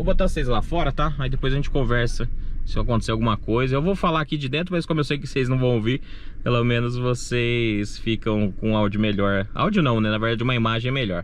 Vou botar vocês lá fora, tá? Aí depois a gente conversa se acontecer alguma coisa. Eu vou falar aqui de dentro, mas como eu sei que vocês não vão ouvir, pelo menos vocês ficam com áudio melhor. Áudio não, né? Na verdade uma imagem melhor.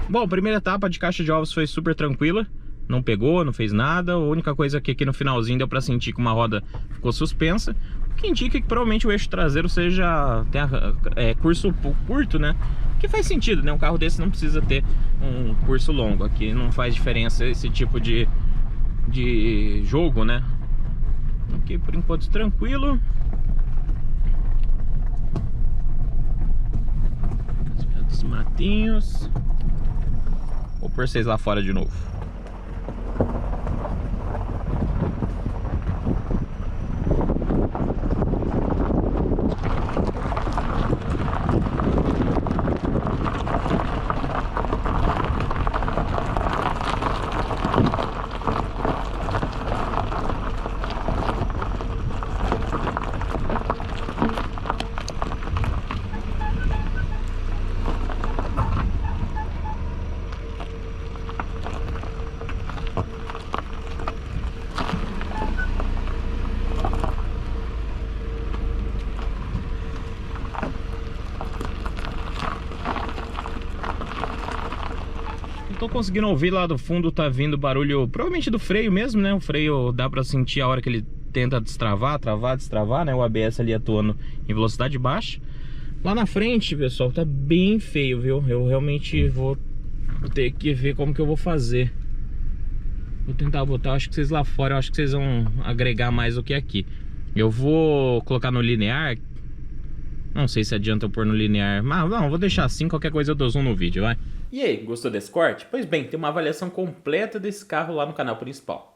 Bom, a primeira etapa de caixa de ovos foi super tranquila. Não pegou, não fez nada. A única coisa que aqui no finalzinho deu pra sentir que uma roda ficou suspensa, o que indica que provavelmente o eixo traseiro tenha curso curto, né? Que faz sentido, né? Um carro desse não precisa ter um curso longo. Aqui não faz diferença esse tipo de jogo, né? Aqui por enquanto tranquilo. Os matinhos. Vou pôr vocês lá fora de novo. Tô conseguindo ouvir lá do fundo, tá vindo barulho, provavelmente do freio mesmo, né? O freio dá pra sentir a hora que ele tenta destravar, travar, destravar, né? O ABS ali atuando em velocidade baixa. Lá na frente, pessoal, tá bem feio, viu? Eu realmente vou ter que ver como que eu vou fazer. Vou tentar botar, acho que vocês lá fora, eu acho que vocês vão agregar mais do que aqui. Eu vou colocar no linear. Não sei se adianta eu pôr no linear, mas não, vou deixar assim, qualquer coisa eu dou zoom no vídeo, vai. E aí, gostou desse corte? Pois bem, tem uma avaliação completa desse carro lá no canal principal.